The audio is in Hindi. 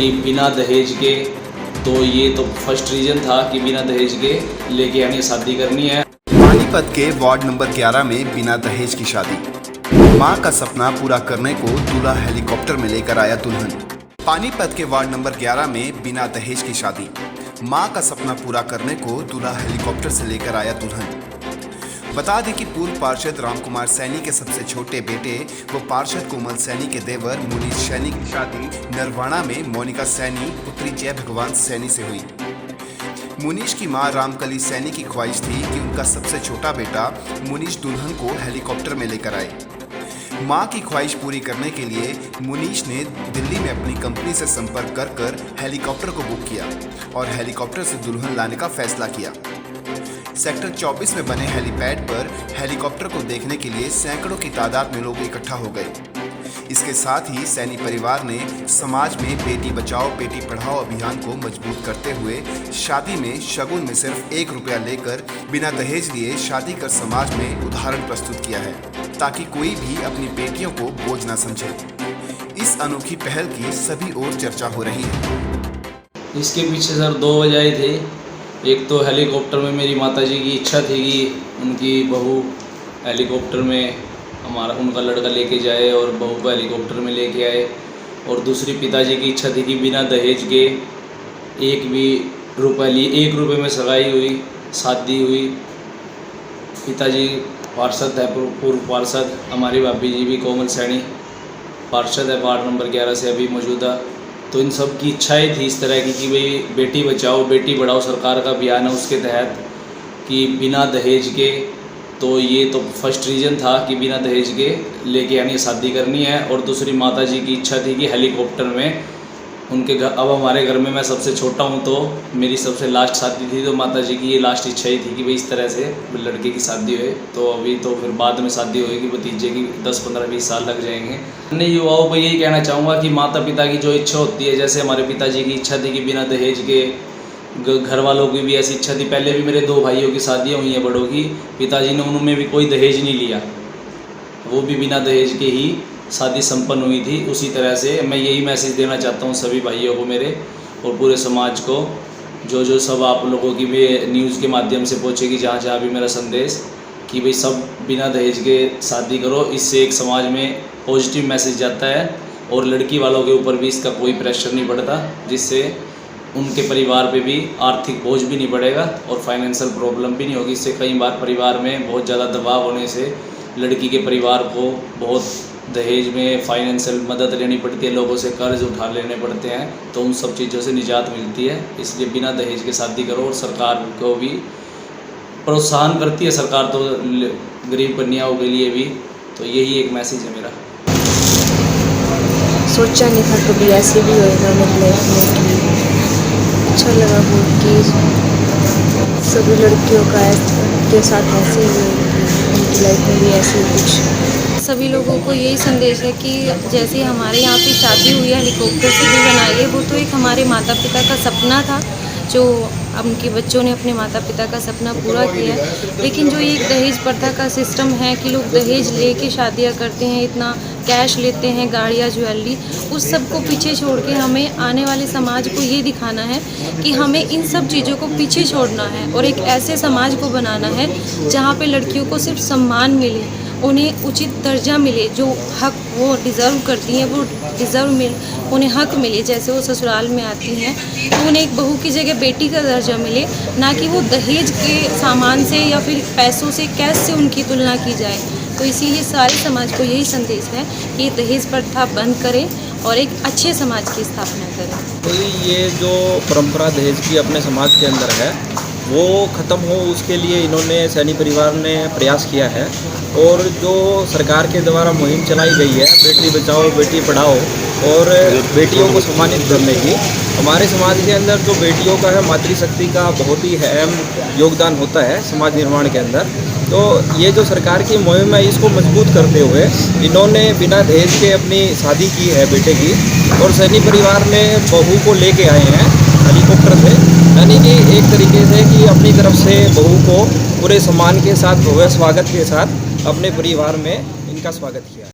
कि बिना दहेज के, तो ये तो फर्स्ट रीज़न था कि बिना दहेज के लेके यानी शादी करनी है। पानीपत के वार्ड नंबर 11 में बिना दहेज की शादी। मां का सपना पूरा करने को दूल्हा हेलीकॉप्टर में लेकर आया दुल्हन। पानीपत के वार्ड नंबर 11 में बिना दहेज की शादी। मां का सपना पूरा करने को दूल्हा हेलीकॉप्टर से लेकर आया दुल्हन। बता दें कि पूर्व पार्षद रामकुमार सैनी के सबसे छोटे बेटे व पार्षद कोमल सैनी के देवर मुनीष सैनी की शादी नरवाना में मोनिका सैनी पुत्री जय भगवान सैनी से हुई। मुनीष की मां रामकली सैनी की ख्वाहिश थी कि उनका सबसे छोटा बेटा मुनीष दुल्हन को हेलीकॉप्टर में लेकर आए। मां की ख्वाहिश पूरी करने के लिए मुनीष ने दिल्ली में अपनी कंपनी से संपर्क कर हेलीकॉप्टर को बुक किया और हेलीकॉप्टर से दुल्हन लाने का फैसला किया। सेक्टर 24 में बने हेलीपैड पर हेलीकॉप्टर को देखने के लिए सैकड़ों की तादाद में लोग इकट्ठा हो गए। इसके साथ ही सैनी परिवार ने समाज में बेटी बचाओ बेटी पढ़ाओ अभियान को मजबूत करते हुए शादी में शगुन में सिर्फ 1 रुपया लेकर बिना दहेज लिए शादी कर समाज में उदाहरण प्रस्तुत किया है, ताकि कोई भी अपनी बेटियों को बोझ न समझे। इस अनोखी पहल की सभी ओर चर्चा हो रही है। इसके पीछे सर 2 वजह थे। एक तो हेलीकॉप्टर में मेरी माताजी की इच्छा थी कि उनकी बहू हेलीकॉप्टर में उनका लड़का लेके जाए और बहू को हेलीकॉप्टर में लेके आए। और दूसरी पिताजी की इच्छा थी कि बिना दहेज के 1 भी रुपये लिए 1 रुपये में सगाई हुई, शादी हुई। पिताजी पार्षद है, पूर्व पार्षद। हमारी भाभी जी भी कोमल सैनी पार्षद है वार्ड नंबर 11 से अभी मौजूदा। तो इन सब की इच्छाएं थी इस तरह की कि भाई बेटी बचाओ बेटी पढ़ाओ सरकार का अभियान है, उसके तहत कि बिना दहेज के, तो ये तो फर्स्ट रीज़न था कि बिना दहेज के लेके यानी शादी करनी है। और दूसरी माताजी की इच्छा थी कि हेलीकॉप्टर में उनके घर, अब हमारे घर में मैं सबसे छोटा हूँ तो मेरी सबसे लास्ट शादी थी, तो माताजी की ये लास्ट इच्छा ही थी कि भाई इस तरह से लड़के की शादी हुए। तो अभी तो फिर बाद में शादी होएगी, भतीजे की 10, 15, 20 साल लग जाएंगे। अन्य युवाओं को यही कहना चाहूँगा कि माता पिता की जो इच्छा होती है, जैसे हमारे पिताजी की इच्छा थी कि बिना दहेज के, घर वालों की भी ऐसी इच्छा थी। पहले भी मेरे 2 भाइयों की शादियाँ हुई हैं बड़ों की, पिताजी ने उनमें भी कोई दहेज नहीं लिया, वो भी बिना दहेज के ही शादी संपन्न हुई थी। उसी तरह से मैं यही मैसेज देना चाहता हूँ सभी भाइयों को मेरे और पूरे समाज को, जो सब आप लोगों की भी न्यूज़ के माध्यम से पहुँचेगी जहाँ भी मेरा संदेश, कि भाई सब बिना दहेज के शादी करो। इससे एक समाज में पॉजिटिव मैसेज जाता है और लड़की वालों के ऊपर भी इसका कोई प्रेशर नहीं पड़ता, जिससे उनके परिवार पे भी आर्थिक बोझ भी नहीं पड़ेगा और फाइनेंशियल प्रॉब्लम भी नहीं होगी। इससे कई बार परिवार में बहुत ज़्यादा दबाव होने से लड़की के परिवार को बहुत दहेज में फाइनेंशियल मदद लेनी पड़ती है, लोगों से कर्ज उठा लेने पड़ते हैं, तो उन सब चीज़ों से निजात मिलती है। इसलिए बिना दहेज के शादी करो। और सरकार को भी प्रोत्साहन करती है सरकार तो गरीब कन्याओं के लिए भी। तो यही एक मैसेज है मेरा। सोचा नहीं था कभी ऐसे भी होएगा मेरी लाइफ में, कि अच्छा लगा वो कि सभी लड़कियों के साथ ऐसे ही उनकी लाइफ में भी ऐसे ही कुछ। सभी लोगों को यही संदेश है कि जैसे हमारे यहाँ पे शादी हुई है हेलीकॉप्टर से भी बनाई है, वो तो एक हमारे माता पिता का सपना था, जो उनके बच्चों ने अपने माता पिता का सपना पूरा किया है। लेकिन जो एक दहेज प्रथा का सिस्टम है कि लोग दहेज लेके शादियां करते हैं, इतना कैश लेते हैं, गाड़ियाँ, ज्वेलरी, उस सब को पीछे छोड़ के हमें आने वाले समाज को ये दिखाना है कि हमें इन सब चीज़ों को पीछे छोड़ना है और एक ऐसे समाज को बनाना है जहाँ पे लड़कियों को सिर्फ सम्मान मिले, उन्हें उचित दर्जा मिले, जो हक वो डिज़र्व करती हैं वो डिज़र्व उन्हें हक मिले। जैसे वो ससुराल में आती हैं तो उन्हें एक बहू की जगह बेटी का दर्जा मिले, ना कि वो दहेज के सामान से या फिर पैसों से, कैश से उनकी तुलना की जाए। तो इसीलिए सारे समाज को यही संदेश है कि दहेज प्रथा बंद करें और एक अच्छे समाज की स्थापना करें। तो ये जो परंपरा दहेज की अपने समाज के अंदर है वो ख़त्म हो, उसके लिए इन्होंने सैनी परिवार ने प्रयास किया है। और जो सरकार के द्वारा मुहिम चलाई गई है बेटी बचाओ बेटी पढ़ाओ और बेटियों को सम्मानित करने की, हमारे समाज के अंदर जो बेटियों का है मातृशक्ति का बहुत ही अहम योगदान होता है समाज निर्माण के अंदर। तो ये जो सरकार की मुहिम है इसको मजबूत करते हुए इन्होंने बिना दहेज के अपनी शादी की है बेटे की, और सैनी परिवार ने बहू को लेके आए हैं हेलीकॉप्टर से, यानी कि एक तरीके से कि अपनी तरफ से बहू को पूरे सम्मान के साथ भव्य स्वागत के साथ अपने परिवार में इनका स्वागत किया।